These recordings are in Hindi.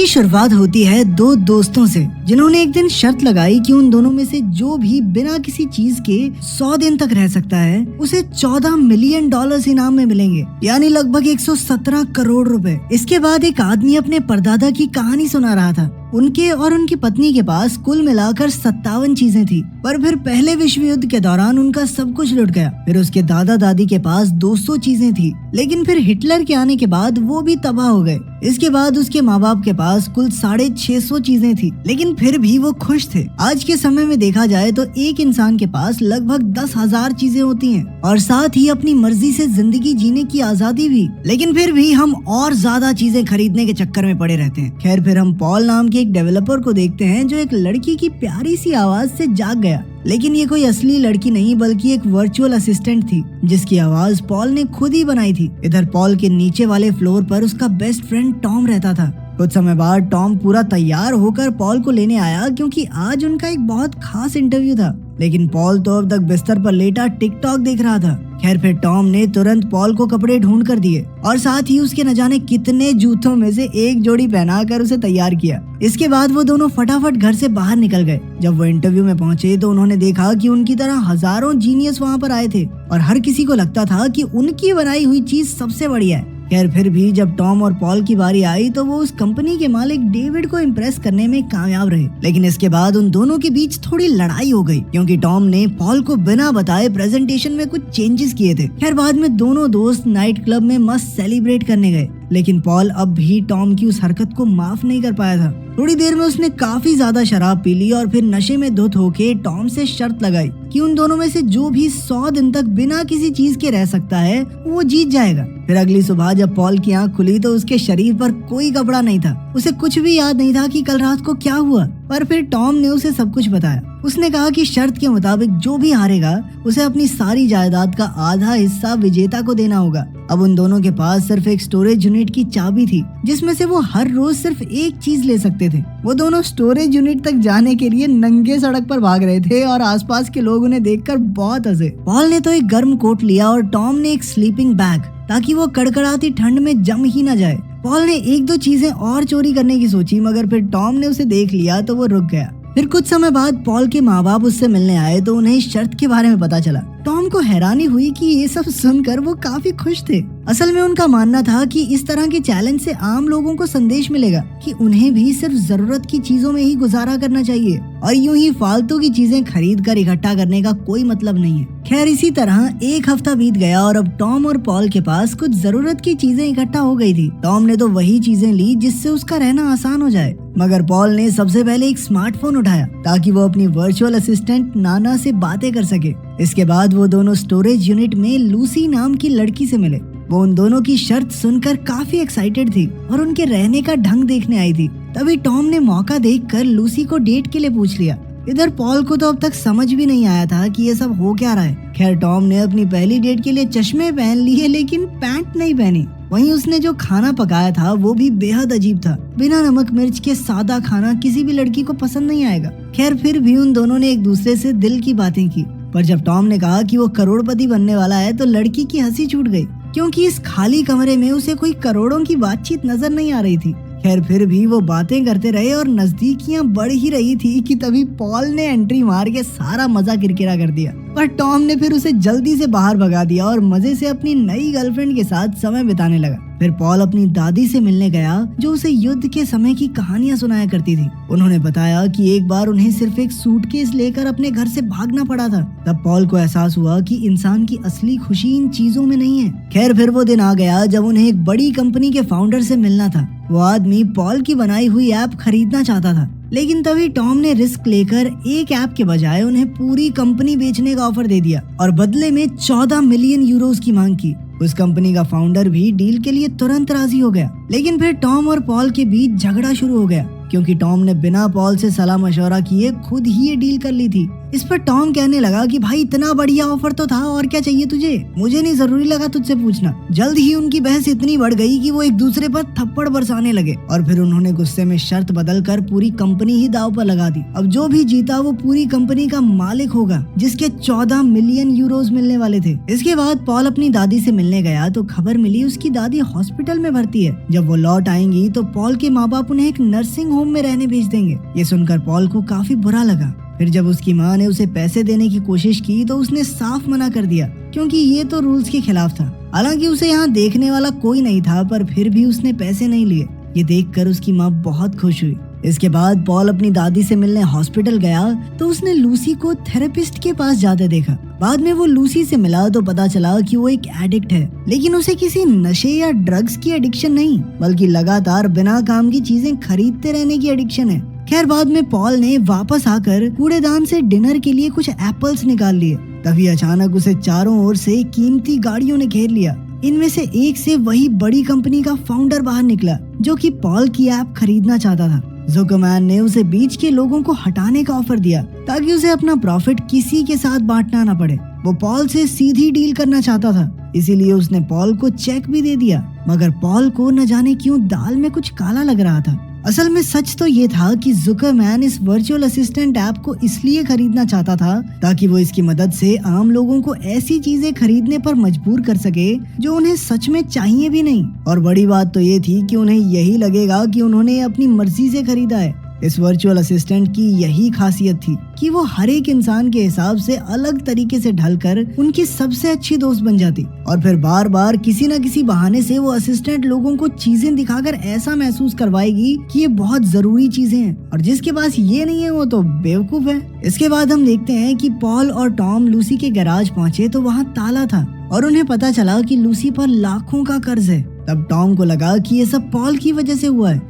की शुरुआत होती है दो दोस्तों से, जिन्होंने एक दिन शर्त लगाई कि उन दोनों में से जो भी बिना किसी चीज के 100 दिन तक रह सकता है उसे $14 मिलियन इनाम में मिलेंगे, यानी लगभग 117 करोड़ रुपए। इसके बाद एक आदमी अपने परदादा की कहानी सुना रहा था। उनके और उनकी पत्नी के पास कुल मिलाकर 57 चीजें थी, पर फिर पहले विश्व युद्ध के दौरान उनका सब कुछ लुट गया। फिर उसके दादा दादी के पास 200 चीजें थी, लेकिन फिर हिटलर के आने के बाद वो भी तबाह हो गए। इसके बाद उसके माँ बाप के पास कुल 650 चीजें थी, लेकिन फिर भी वो खुश थे। आज के समय में देखा जाए तो एक इंसान के पास लगभग 10,000 चीजें होती हैं और साथ ही अपनी मर्जी से जिंदगी जीने की आजादी भी, लेकिन फिर भी हम और ज्यादा चीजें खरीदने के चक्कर में पड़े रहते हैं। खैर, फिर हम पॉल नाम के एक डेवलपर को देखते हैं जो एक लड़की की प्यारी सी आवाज से जाग गया। लेकिन ये कोई असली लड़की नहीं बल्कि एक वर्चुअल असिस्टेंट थी, जिसकी आवाज पॉल ने खुद ही बनाई थी। इधर पॉल के नीचे वाले फ्लोर पर उसका बेस्ट फ्रेंड टॉम रहता था। कुछ समय बाद टॉम पूरा तैयार होकर पॉल को लेने आया, क्योंकि आज उनका एक बहुत खास इंटरव्यू था। लेकिन पॉल तो अब तक बिस्तर पर लेटा टिकटॉक देख रहा था। खैर, फिर टॉम ने तुरंत पॉल को कपड़े ढूंढ कर दिए और साथ ही उसके न जाने कितने जूतों में से एक जोड़ी पहनाकर उसे तैयार किया। इसके बाद वो दोनों फटाफट घर से बाहर निकल गए। जब वो इंटरव्यू में पहुंचे तो उन्होंने देखा कि उनकी तरह हजारों जीनियस वहाँ पर आए थे और हर किसी को लगता था कि उनकी बनाई हुई चीज सबसे बढ़िया है। खैर, फिर भी जब टॉम और पॉल की बारी आई तो वो उस कंपनी के मालिक डेविड को इम्प्रेस करने में कामयाब रहे। लेकिन इसके बाद उन दोनों के बीच थोड़ी लड़ाई हो गई, क्योंकि टॉम ने पॉल को बिना बताए प्रेजेंटेशन में कुछ चेंजेस किए थे। खैर, बाद में दोनों दोस्त नाइट क्लब में मस्त सेलिब्रेट करने गए, लेकिन पॉल अब भी टॉम की उस हरकत को माफ नहीं कर पाया था। थोड़ी देर में उसने काफी ज्यादा शराब पी ली और फिर नशे में धुत होके टॉम से शर्त लगाई कि उन दोनों में से जो भी 100 दिन तक बिना किसी चीज के रह सकता है वो जीत जाएगा। फिर अगली सुबह जब पॉल की आंख खुली तो उसके शरीर पर कोई कपड़ा नहीं था। उसे कुछ भी याद नहीं था कि कल रात को क्या हुआ, पर फिर टॉम ने उसे सब कुछ बताया। उसने कहा कि शर्त के मुताबिक जो भी हारेगा उसे अपनी सारी जायदाद का आधा हिस्सा विजेता को देना होगा। अब उन दोनों के पास सिर्फ एक स्टोरेज यूनिट की चाबी थी, जिसमें से वो हर रोज सिर्फ एक चीज ले सकते थे। वो दोनों स्टोरेज यूनिट तक जाने के लिए नंगे सड़क पर भाग रहे थे और आसपास के लोग उन्हें देखकर बहुत हंसे। पॉल ने तो एक गर्म कोट लिया और टॉम ने एक स्लीपिंग बैग, ताकि वो कड़कड़ाती ठंड में जम ही न जाए। पॉल ने एक दो चीजें और चोरी करने की सोची, मगर फिर टॉम ने उसे देख लिया तो वो रुक गया। फिर कुछ समय बाद पॉल के माँ बाप उससे मिलने आए तो उन्हें इस शर्त के बारे में पता चला। टॉम को हैरानी हुई कि ये सब सुनकर वो काफी खुश थे। असल में उनका मानना था कि इस तरह के चैलेंज से आम लोगों को संदेश मिलेगा कि उन्हें भी सिर्फ जरूरत की चीजों में ही गुजारा करना चाहिए और यूं ही फालतू की चीजें खरीद कर इकट्ठा करने का कोई मतलब नहीं है। खैर, इसी तरह एक हफ्ता बीत गया और अब टॉम और पॉल के पास कुछ जरूरत की चीजें इकट्ठा हो गई थी। टॉम ने तो वही चीजें ली जिससे उसका रहना आसान हो जाए, मगर पॉल ने सबसे पहले एक स्मार्टफोन उठाया ताकि वो अपनी वर्चुअल असिस्टेंट नाना से बातें कर सके। इसके बाद वो दोनों स्टोरेज यूनिट में लूसी नाम की लड़की से मिले। वो उन दोनों की शर्त सुनकर काफी एक्साइटेड थी और उनके रहने का ढंग देखने आई थी। तभी टॉम ने मौका देखकर लूसी को डेट के लिए पूछ लिया। इधर पॉल को तो अब तक समझ भी नहीं आया था कि ये सब हो क्या रहा है। खैर, टॉम ने अपनी पहली डेट के लिए चश्मे पहन लिए, लेकिन पैंट नहीं पहनी। वहीं उसने जो खाना पकाया था वो भी बेहद अजीब था। बिना नमक मिर्च के सादा खाना किसी भी लड़की को पसंद नहीं आएगा। खैर, फिर भी उन दोनों ने एक दूसरे से दिल की बातें की, पर जब टॉम ने कहा कि वो करोड़पति बनने वाला है तो लड़की की हंसी छूट गई, क्योंकि इस खाली कमरे में उसे कोई करोड़ों की बातचीत नजर नहीं आ रही थी। खैर, फिर भी वो बातें करते रहे और नजदीकियां बढ़ ही रही थी कि तभी पॉल ने एंट्री मार के सारा मजा किरकिरा कर दिया। पर टॉम ने फिर उसे जल्दी से बाहर भगा दिया और मजे से अपनी नई गर्लफ्रेंड के साथ समय बिताने लगा। फिर पॉल अपनी दादी से मिलने गया, जो उसे युद्ध के समय की कहानियां सुनाया करती थी। उन्होंने बताया कि एक बार उन्हें सिर्फ एक सूटकेस लेकर अपने घर से भागना पड़ा था। तब पॉल को एहसास हुआ कि इंसान की असली खुशी इन चीजों में नहीं है। खैर, फिर वो दिन आ गया जब उन्हें एक बड़ी कंपनी के फाउंडर से मिलना था। वो आदमी पॉल की बनाई हुई ऐप खरीदना चाहता था, लेकिन तभी टॉम ने रिस्क लेकर एक ऐप के बजाय उन्हें पूरी कंपनी बेचने का ऑफर दे दिया और बदले में 14 मिलियन यूरोस की मांग की। उस कंपनी का फाउंडर भी डील के लिए तुरंत राजी हो गया, लेकिन फिर टॉम और पॉल के बीच झगड़ा शुरू हो गया, क्योंकि टॉम ने बिना पॉल से सलाह मशवरा किए खुद ही ये डील कर ली थी। इस पर टॉम कहने लगा कि भाई इतना बढ़िया ऑफर तो था, और क्या चाहिए तुझे, मुझे नहीं जरूरी लगा तुझसे पूछना। जल्द ही उनकी बहस इतनी बढ़ गई कि वो एक दूसरे पर थप्पड़ बरसाने लगे और फिर उन्होंने गुस्से में शर्त बदलकर पूरी कंपनी ही दांव पर लगा दी। अब जो भी जीता वो पूरी कंपनी का मालिक होगा, जिसके 14 मिलियन यूरोज मिलने वाले थे। इसके बाद पॉल अपनी दादी से मिलने गया तो खबर मिली उसकी दादी हॉस्पिटल में भर्ती है। जब वो लौट आएंगी तो पॉल के माँ बाप उन्हें एक नर्सिंग होम में रहने भेज देंगे। ये सुनकर पॉल को काफी बुरा लगा। फिर जब उसकी माँ ने उसे पैसे देने की कोशिश की तो उसने साफ मना कर दिया, क्योंकि ये तो रूल्स के खिलाफ था। हालांकि उसे यहाँ देखने वाला कोई नहीं था, पर फिर भी उसने पैसे नहीं लिए। ये देखकर उसकी माँ बहुत खुश हुई। इसके बाद पॉल अपनी दादी से मिलने हॉस्पिटल गया तो उसने लूसी को थेरेपिस्ट के पास जाते देखा। बाद में वो लूसी से मिला तो पता चला कि वो एक एडिक्ट है, लेकिन उसे किसी नशे या ड्रग्स की एडिक्शन नहीं, बल्कि लगातार बिना काम की चीजें खरीदते रहने की एडिक्शन है। खैर बाद में पॉल ने वापस आकर कूड़ेदान से डिनर के लिए कुछ एप्पल्स निकाल लिए। तभी अचानक उसे चारों ओर से कीमती गाड़ियों ने घेर लिया। इनमें से एक से वही बड़ी कंपनी का फाउंडर बाहर निकला, जो कि पॉल की ऐप खरीदना चाहता था। जुकरमैन ने उसे बीच के लोगों को हटाने का ऑफर दिया ताकि उसे अपना प्रॉफिट किसी के साथ बांटना न पड़े। वो पॉल से सीधी डील करना चाहता था, इसीलिए उसने पॉल को चेक भी दे दिया। मगर पॉल को न जाने क्यों दाल में कुछ काला लग रहा था। असल में सच तो ये था कि जुकरमैन इस वर्चुअल असिस्टेंट ऐप को इसलिए खरीदना चाहता था ताकि वो इसकी मदद से आम लोगों को ऐसी चीजें खरीदने पर मजबूर कर सके जो उन्हें सच में चाहिए भी नहीं। और बड़ी बात तो ये थी कि उन्हें यही लगेगा कि उन्होंने अपनी मर्जी से खरीदा है। इस वर्चुअल असिस्टेंट की यही खासियत थी कि वो हर एक इंसान के हिसाब से अलग तरीके से ढलकर उनकी सबसे अच्छी दोस्त बन जाती और फिर बार बार किसी न किसी बहाने से वो असिस्टेंट लोगों को चीजें दिखाकर ऐसा महसूस करवाएगी कि ये बहुत जरूरी चीजें हैं और जिसके पास ये नहीं है वो तो बेवकूफ है। इसके बाद हम देखते हैं कि पॉल और टॉम लूसी के गैराज पहुंचे तो वहाँ ताला था और उन्हें पता चला कि लूसी पर लाखों का कर्ज है। तब टॉम को लगा कि ये सब पॉल की वजह से हुआ है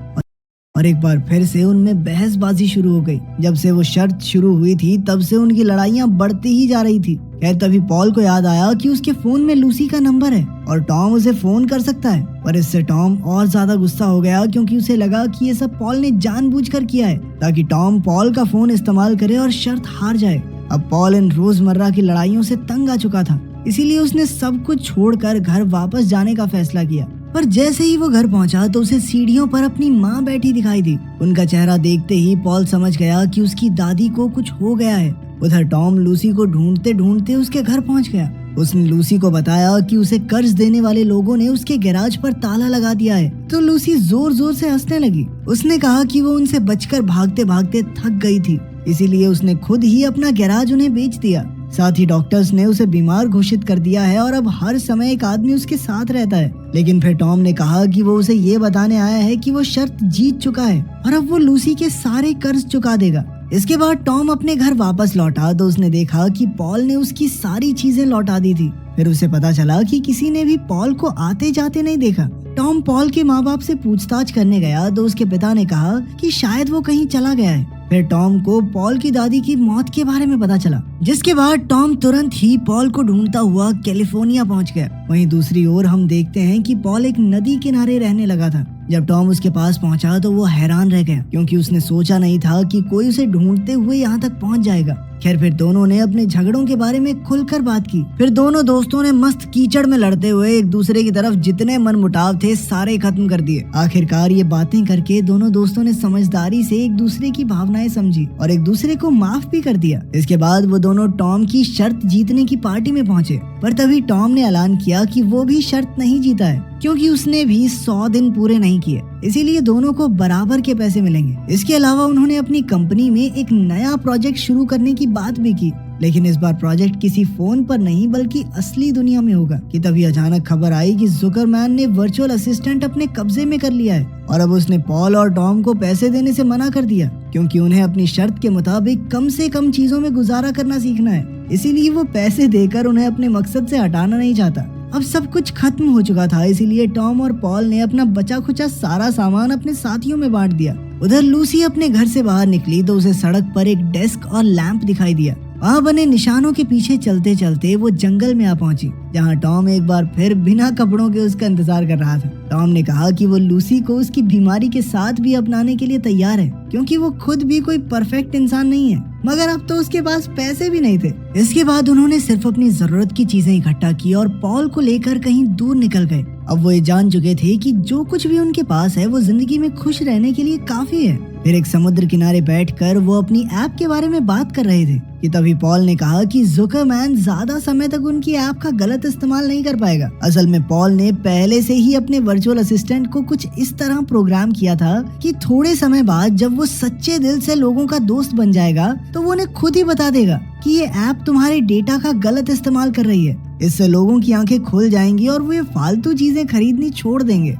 और एक बार फिर से उनमें बहसबाजी शुरू हो गई। जब से वो शर्त शुरू हुई थी तब से उनकी लड़ाइयाँ बढ़ती ही जा रही थी। खैर तभी पॉल को याद आया कि उसके फोन में लूसी का नंबर है और टॉम उसे फोन कर सकता है। पर इससे टॉम और ज्यादा गुस्सा हो गया क्योंकि उसे लगा कि ये सब पॉल ने जानबूझकर किया है ताकि टॉम पॉल का फोन इस्तेमाल करे और शर्त हार जाए। अब पॉल इन रोजमर्रा की लड़ाइयों से तंग आ चुका था, इसीलिए उसने सब कुछ छोड़कर घर वापस जाने का फैसला किया। पर जैसे ही वो घर पहुंचा तो उसे सीढ़ियों पर अपनी माँ बैठी दिखाई दी। उनका चेहरा देखते ही पॉल समझ गया कि उसकी दादी को कुछ हो गया है। उधर टॉम लूसी को ढूंढते ढूंढते उसके घर पहुंच गया। उसने लूसी को बताया कि उसे कर्ज देने वाले लोगों ने उसके गैराज पर ताला लगा दिया है। तो लूसी जोर जोर से हंसने लगी। उसने कहा कि वो उनसे बचकर भागते भागते थक गई थी, इसीलिए उसने खुद ही अपना गैराज उन्हें बेच दिया। साथ ही डॉक्टर्स ने उसे बीमार घोषित कर दिया है और अब हर समय एक आदमी उसके साथ रहता है। लेकिन फिर टॉम ने कहा कि वो उसे ये बताने आया है कि वो शर्त जीत चुका है और अब वो लूसी के सारे कर्ज चुका देगा। इसके बाद टॉम अपने घर वापस लौटा तो उसने देखा कि पॉल ने उसकी सारी चीजें लौटा दी थी। फिर उसे पता चला कि किसी ने भी पॉल को आते जाते नहीं देखा। टॉम पॉल के माँ बाप से पूछताछ करने गया तो उसके पिता ने कहा कि शायद वो कहीं चला गया है। फिर टॉम को पॉल की दादी की मौत के बारे में पता चला, जिसके बाद टॉम तुरंत ही पॉल को ढूंढता हुआ कैलिफोर्निया पहुंच गया। वहीं दूसरी ओर हम देखते हैं कि पॉल एक नदी किनारे रहने लगा था। जब टॉम उसके पास पहुंचा तो वो हैरान रह गया क्योंकि उसने सोचा नहीं था कि कोई उसे ढूंढते हुए यहाँ तक पहुंच जाएगा। खैर फिर दोनों ने अपने झगड़ों के बारे में खुलकर बात की। फिर दोनों दोस्तों ने मस्त कीचड़ में लड़ते हुए एक दूसरे की तरफ जितने मनमुटाव थे सारे खत्म कर दिए। आखिरकार ये बातें करके दोनों दोस्तों ने समझदारी से एक दूसरे की भावनाएं समझी और एक दूसरे को माफ भी कर दिया। इसके बाद वो दोनों टॉम की शर्त जीतने की पार्टी में पहुंचे, पर तभी टॉम ने ऐलान किया कि वो भी शर्त नहीं जीता है क्योंकि उसने भी 100 दिन पूरे नहीं किए, इसीलिए दोनों को बराबर के पैसे मिलेंगे। इसके अलावा उन्होंने अपनी कंपनी में एक नया प्रोजेक्ट शुरू करने की बात भी की, लेकिन इस बार प्रोजेक्ट किसी फोन पर नहीं बल्कि असली दुनिया में होगा। कि तभी अचानक खबर आई कि जुकरमैन ने वर्चुअल असिस्टेंट अपने कब्जे में कर लिया है और अब उसने पॉल और टॉम को पैसे देने से मना कर दिया क्योंकि उन्हें अपनी शर्त के मुताबिक कम से कम चीजों में गुजारा करना सीखना है। इसीलिए वो पैसे देकर उन्हें अपने मकसद से हटाना नहीं चाहता। अब सब कुछ खत्म हो चुका था, इसीलिए टॉम और पॉल ने अपना बचा खुचा सारा सामान अपने साथियों में बांट दिया। उधर लूसी अपने घर से बाहर निकली तो उसे सड़क पर एक डेस्क और लैंप दिखाई दिया। वहाँ बने निशानों के पीछे चलते चलते वो जंगल में आ पहुंची, जहाँ टॉम एक बार फिर बिना कपड़ों के उसका इंतजार कर रहा था। टॉम ने कहा कि वो लूसी को उसकी बीमारी के साथ भी अपनाने के लिए तैयार है, क्योंकि वो खुद भी कोई परफेक्ट इंसान नहीं है, मगर अब तो उसके पास पैसे भी नहीं थे। इसके बाद उन्होंने सिर्फ अपनी जरूरत की चीजें इकट्ठा की और पॉल को लेकर कहीं दूर निकल गए। अब वो ये जान चुके थे कि जो कुछ भी उनके पास है वो जिंदगी में खुश रहने के लिए काफी है। फिर एक समुद्र किनारे बैठकर वो अपनी ऐप के बारे में बात कर रहे थे कि तभी पॉल ने कहा कि जुकरमैन ज्यादा समय तक उनकी ऐप का गलत इस्तेमाल नहीं कर पाएगा। असल में पॉल ने पहले से ही अपने वर्चुअल असिस्टेंट को कुछ इस तरह प्रोग्राम किया था कि थोड़े समय बाद जब वो सच्चे दिल से लोगों का दोस्त बन जाएगा तो वो उन्हें खुद ही बता देगा कि ये ऐप तुम्हारे डेटा का गलत इस्तेमाल कर रही है। इससे लोगों की आंखें खुल जाएंगी और वो ये फालतू चीजें खरीदनी छोड़ देंगे।